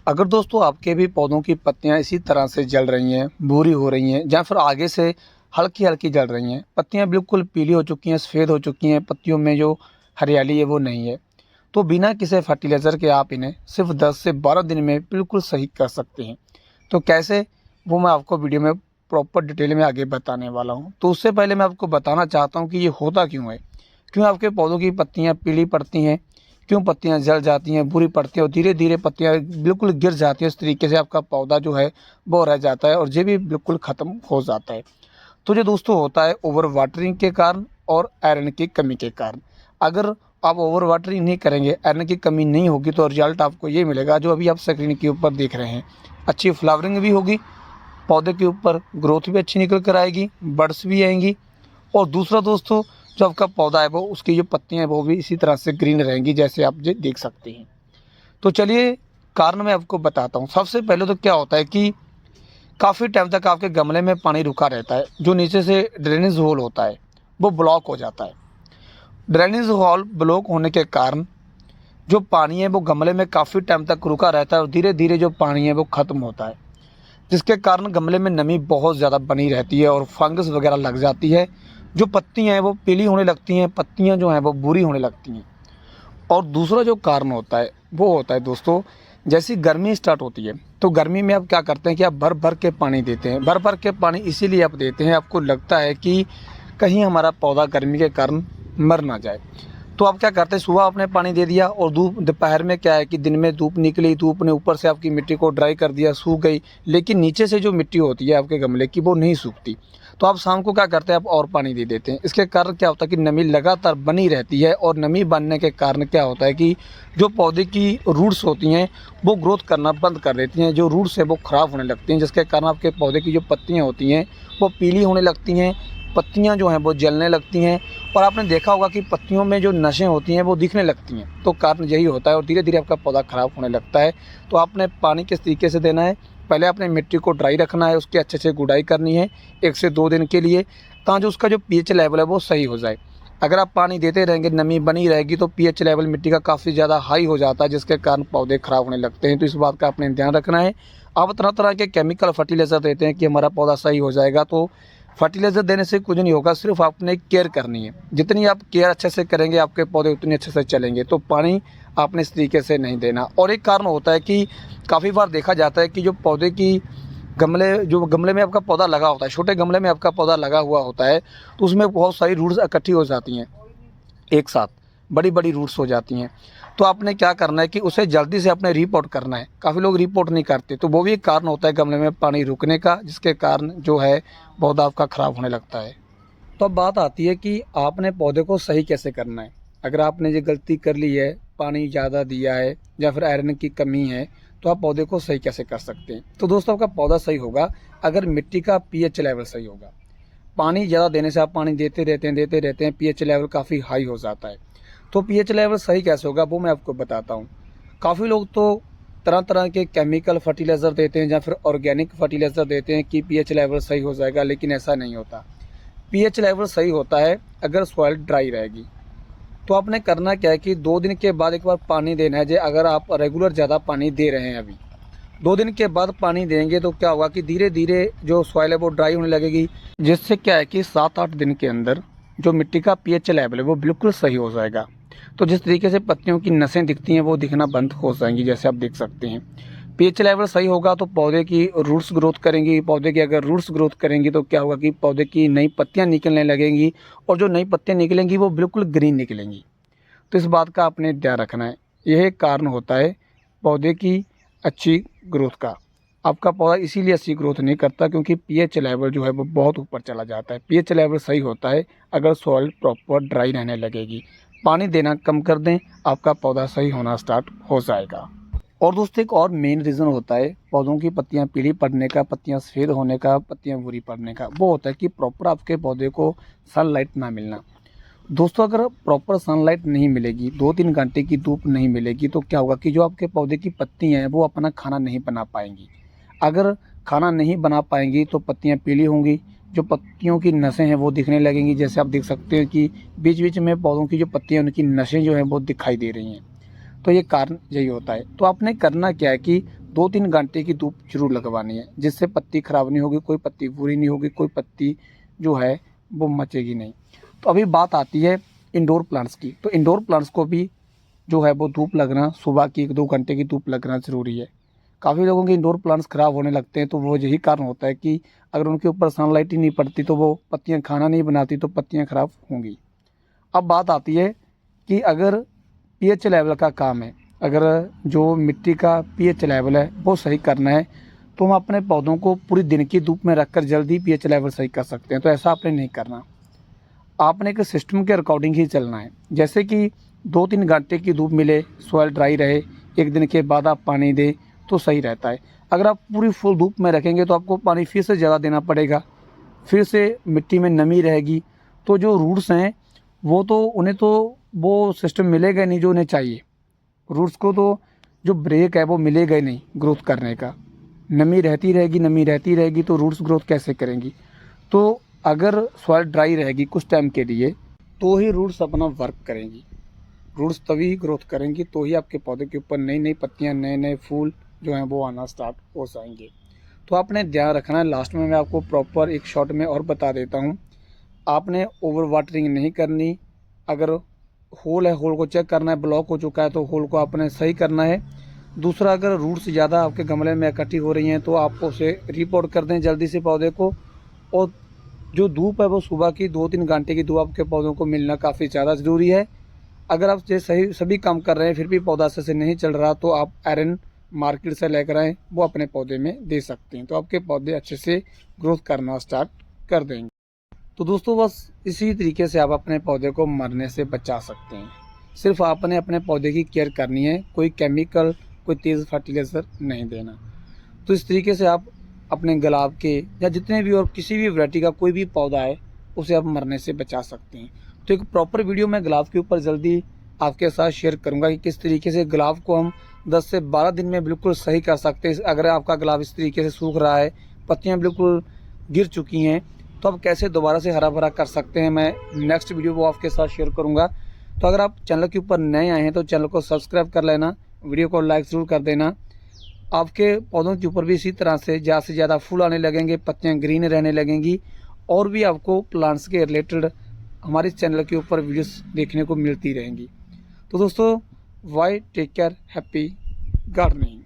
अगर दोस्तों आपके भी पौधों की पत्तियां इसी तरह से जल रही हैं, भूरी हो रही हैं या फिर आगे से हल्की हल्की जल रही हैं, पत्तियां बिल्कुल पीली हो चुकी हैं, सफ़ेद हो चुकी हैं, पत्तियों में जो हरियाली है वो नहीं है, तो बिना किसी फर्टिलाइज़र के आप इन्हें सिर्फ 10 से 12 दिन में बिल्कुल सही कर सकते हैं। तो कैसे, वो मैं आपको वीडियो में प्रॉपर डिटेल में आगे बताने वाला हूँ। तो उससे पहले मैं आपको बताना चाहता हूँ कि ये होता क्यों है, क्यों आपके पौधों की पत्तियाँ पीली पड़ती हैं, क्यों पत्तियां जल जाती हैं, बुरी पड़ती हैं और धीरे धीरे पत्तियां बिल्कुल गिर जाती हैं। इस तरीके से आपका पौधा जो है वो रह जाता है और ये भी बिल्कुल ख़त्म हो जाता है। तो ये दोस्तों होता है ओवर वाटरिंग के कारण और आयरन की कमी के कारण। अगर आप ओवर वाटरिंग नहीं करेंगे, आयरन की कमी नहीं होगी, तो रिजल्ट आपको ये मिलेगा जो अभी आप स्क्रीन के ऊपर देख रहे हैं। अच्छी फ्लावरिंग भी होगी, पौधे के ऊपर ग्रोथ भी अच्छी निकल कर आएगी, बड्स भी आएंगी। और दूसरा दोस्तों, जो आपका पौधा है वो उसकी जो पत्तियां हैं वो भी इसी तरह से ग्रीन रहेंगी जैसे आप ये देख सकते हैं। तो चलिए कारण मैं आपको बताता हूँ। सबसे पहले तो क्या होता है कि काफ़ी टाइम तक आपके गमले में पानी रुका रहता है, जो नीचे से ड्रेनेज होल होता है वो ब्लॉक हो जाता है। ड्रेनेज होल ब्लॉक होने के कारण जो पानी है वो गमले में काफ़ी टाइम तक रुका रहता है और धीरे धीरे जो पानी है वो ख़त्म होता है, जिसके कारण गमले में नमी बहुत ज़्यादा बनी रहती है और फंगस वगैरह लग जाती है। जो पत्तियां हैं वो पीली होने लगती हैं, पत्तियां जो हैं वो बुरी होने लगती हैं। और दूसरा जो कारण होता है वो होता है दोस्तों, जैसी गर्मी स्टार्ट होती है तो गर्मी में आप क्या करते हैं कि आप भर भर के पानी देते हैं। भर भर के पानी इसीलिए आप देते हैं, आपको लगता है कि कहीं हमारा पौधा गर्मी के कारण मर ना जाए। तो आप क्या करते हैं, सुबह आपने पानी दे दिया और धूप दोपहर में क्या है कि दिन में धूप निकली, धूप ने ऊपर से आपकी मिट्टी को ड्राई कर दिया, सूख गई, लेकिन नीचे से जो मिट्टी होती है आपके गमले की वो नहीं सूखती। तो आप शाम को क्या करते हैं, आप और पानी दे देते हैं। इसके कारण क्या होता है कि नमी लगातार बनी रहती है और नमी बनने के कारण क्या होता है कि जो पौधे की रूट्स होती हैं वो ग्रोथ करना बंद कर देती हैं, जो रूट्स है वो ख़राब होने लगती हैं, जिसके कारण आपके पौधे की जो पत्तियाँ होती हैं वो पीली होने लगती हैं, पत्तियां जो हैं वो जलने लगती हैं। और आपने देखा होगा कि पत्तियों में जो नसें होती हैं वो दिखने लगती हैं। तो कारण यही होता है और धीरे धीरे आपका पौधा ख़राब होने लगता है। तो आपने पानी किस तरीके से देना है, पहले आपने मिट्टी को ड्राई रखना है, उसकी अच्छे से गुड़ाई करनी है 1 से 2 दिन के लिए, ताकि उसका जो पीएच लेवल है वो सही हो जाए। अगर आप पानी देते रहेंगे, नमी बनी रहेगी, तो पीएच लेवल मिट्टी का काफ़ी ज़्यादा हाई हो जाता है, जिसके कारण पौधे ख़राब होने लगते हैं। तो इस बात का आपने ध्यान रखना है। आप तरह तरह के केमिकल फर्टिलाइज़र देते हैं कि हमारा पौधा सही हो जाएगा, तो फर्टिलाइज़र देने से कुछ नहीं होगा, सिर्फ आपने केयर करनी है। जितनी आप केयर अच्छे से करेंगे आपके पौधे उतने अच्छे से चलेंगे। तो पानी आपने इस तरीके से नहीं देना। और एक कारण होता है कि काफ़ी बार देखा जाता है कि जो पौधे की जो गमले में आपका पौधा लगा होता है, छोटे गमले में आपका पौधा लगा हुआ होता है, तो उसमें बहुत सारी रूट्स इकट्ठी हो जाती हैं एक साथ, बड़ी बड़ी रूट्स हो जाती हैं। तो आपने क्या करना है कि उसे जल्दी से आपने रिपोर्ट करना है। काफ़ी लोग रिपोर्ट नहीं करते, तो वो भी एक कारण होता है गमले में पानी रुकने का, जिसके कारण जो है पौधा आपका ख़राब होने लगता है। तो अब बात आती है कि आपने पौधे को सही कैसे करना है। अगर आपने ये गलती कर ली है, पानी ज़्यादा दिया है या फिर आयरन की कमी है, तो आप पौधे को सही कैसे कर सकते हैं। तो दोस्तों, आपका पौधा सही होगा अगर मिट्टी का पीएच लेवल सही होगा। पानी ज़्यादा देने से आप पानी देते रहते हैं, पीएच लेवल काफ़ी हाई हो जाता है। तो पीएच लेवल सही कैसे होगा वो मैं आपको बताता हूँ। काफ़ी लोग तो तरह तरह के केमिकल फर्टिलाइज़र देते हैं या फिर ऑर्गेनिक फर्टिलाइज़र देते हैं कि पीएच लेवल सही हो जाएगा, लेकिन ऐसा नहीं होता। पीएच लेवल सही होता है अगर सॉइल ड्राई रहेगी। तो आपने करना क्या है कि 2 दिन के बाद एक बार पानी देना है। अगर आप रेगुलर ज़्यादा पानी दे रहे हैं, अभी 2 दिन के बाद पानी देंगे, तो क्या होगा कि धीरे धीरे जो सॉइल है वो ड्राई होने लगेगी, जिससे क्या है कि 7-8 दिन के अंदर जो मिट्टी का पीएच लेवल है वो बिल्कुल सही हो जाएगा। तो जिस तरीके से पत्तियों की नसें दिखती हैं वो दिखना बंद हो जाएंगी, जैसे आप देख सकते हैं। पीएच लेवल सही होगा तो पौधे की रूट्स ग्रोथ करेंगी। पौधे की अगर रूट्स ग्रोथ करेंगी तो क्या होगा कि पौधे की नई पत्तियां निकलने लगेंगी, और जो नई पत्तियां निकलेंगी वो बिल्कुल ग्रीन निकलेंगी। तो इस बात का आपने ध्यान रखना है। यह कारण होता है पौधे की अच्छी ग्रोथ का। आपका पौधा इसीलिए अच्छी ग्रोथ नहीं करता क्योंकि पीएच लेवल जो है वो बहुत ऊपर चला जाता है। पीएच लेवल सही होता है अगर सॉइल प्रॉपर ड्राई रहने लगेगी। पानी देना कम कर दें, आपका पौधा सही होना स्टार्ट हो जाएगा। और दोस्तों, एक और मेन रीज़न होता है पौधों की पत्तियां पीली पड़ने का, पत्तियां सफ़ेद होने का, पत्तियां बुरी पड़ने का। वो होता है कि प्रॉपर आपके पौधे को सनलाइट ना मिलना। दोस्तों, अगर प्रॉपर सनलाइट नहीं मिलेगी, 2-3 घंटे की धूप नहीं मिलेगी, तो क्या होगा कि जो आपके पौधे की पत्तियां हैं वो अपना खाना नहीं बना पाएंगी। अगर खाना नहीं बना पाएंगी तो पत्तियां पीली होंगी, जो पत्तियों की नसें हैं वो दिखने लगेंगी। जैसे आप देख सकते हैं कि बीच बीच में पौधों की जो पत्तियां, उनकी नसें जो हैं वो दिखाई दे रही हैं। तो ये कारण यही होता है। तो आपने करना क्या है कि 2-3 घंटे की धूप जरूर लगवानी है, जिससे पत्ती ख़राब नहीं होगी, कोई पत्ती बुरी नहीं होगी, कोई पत्ती जो है वो मचेगी नहीं। तो अभी बात आती है इंडोर प्लांट्स की। तो इंडोर प्लांट्स को भी जो है वो धूप लगना, सुबह की 1-2 घंटे की धूप लगना ज़रूरी है। काफ़ी लोगों के इंडोर प्लांट्स ख़राब होने लगते हैं, तो वो यही कारण होता है कि अगर उनके ऊपर सनलाइट ही नहीं पड़ती तो वो पत्तियाँ खाना नहीं बनाती, तो पत्तियाँ ख़राब होंगी। अब बात आती है कि अगर पीएच लेवल का काम है, अगर जो मिट्टी का पीएच लेवल है वो सही करना है, तो हम अपने पौधों को पूरी दिन की धूप में रखकर जल्दी पीएच लेवल सही कर सकते हैं। तो ऐसा आपने नहीं करना, आपने एक सिस्टम के अकॉर्डिंग ही चलना है। जैसे कि 2-3 घंटे की धूप मिले, सॉइल ड्राई रहे, 1 दिन के बाद आप पानी दें तो सही रहता है। अगर आप पूरी फुल धूप में रखेंगे तो आपको पानी फिर से ज़्यादा देना पड़ेगा, फिर से मिट्टी में नमी रहेगी, तो जो रूट्स हैं वो तो उन्हें तो वो सिस्टम मिलेगा नहीं जो उन्हें चाहिए। रूट्स को तो जो ब्रेक है वो मिलेगा ही नहीं ग्रोथ करने का। नमी रहती रहेगी, नमी रहती रहेगी, तो रूट्स ग्रोथ कैसे करेंगी। तो अगर सॉइल ड्राई रहेगी कुछ टाइम के लिए तो ही रूट्स अपना वर्क करेंगी। रूट्स तभी ग्रोथ करेंगी तो ही आपके पौधे के ऊपर नई नई पत्तियां, नए नए फूल जो हैं वो आना स्टार्ट हो जाएंगे। तो आपने ध्यान रखना है। लास्ट में मैं आपको प्रॉपर एक शॉट में और बता देता हूँ, आपने ओवर वाटरिंग नहीं करनी। अगर होल है, होल को चेक करना है, ब्लॉक हो चुका है तो होल को आपने सही करना है। दूसरा, अगर रूट्स ज़्यादा आपके गमले में इकट्ठी हो रही हैं तो आप उसे रिपोर्ट कर दें जल्दी से पौधे को। और जो धूप है वो सुबह की 2-3 घंटे की धूप आपके पौधों को मिलना काफ़ी ज़्यादा ज़रूरी है। अगर आप ये सही सभी काम कर रहे हैं फिर भी पौधा अच्छे से नहीं चल रहा तो आप आयरन मार्केट से लेकर आएँ, वो अपने पौधे में दे सकते हैं, तो आपके पौधे अच्छे से ग्रोथ करना स्टार्ट कर देंगे। तो दोस्तों बस इसी तरीके से आप अपने पौधे को मरने से बचा सकते हैं। सिर्फ आपने अपने पौधे की केयर करनी है, कोई केमिकल, कोई तेज़ फर्टिलाइज़र नहीं देना। तो इस तरीके से आप अपने गुलाब के या जितने भी और किसी भी वैरायटी का कोई भी पौधा है उसे आप मरने से बचा सकते हैं। तो एक प्रॉपर वीडियो मैं गुलाब के ऊपर जल्दी आपके साथ शेयर करूंगा कि किस तरीके से गुलाब को हम 10 से 12 दिन में बिल्कुल सही कर सकते हैं। अगर आपका गुलाब इस तरीके से सूख रहा है, पत्तियां बिल्कुल गिर चुकी हैं, तो आप कैसे दोबारा से हरा भरा कर सकते हैं, मैं नेक्स्ट वीडियो वो आपके साथ शेयर करूँगा। तो अगर आप चैनल के ऊपर नए आए हैं तो चैनल को सब्सक्राइब कर लेना, वीडियो को लाइक ज़रूर कर देना। आपके पौधों के ऊपर भी इसी तरह से ज़्यादा से ज़्यादा फूल आने लगेंगे, पत्तियां ग्रीन रहने लगेंगी, और भी आपको प्लांट्स के रिलेटेड हमारे चैनल के ऊपर वीडियोस देखने को मिलती रहेंगी। तो दोस्तों, bye, take care, happy gardening.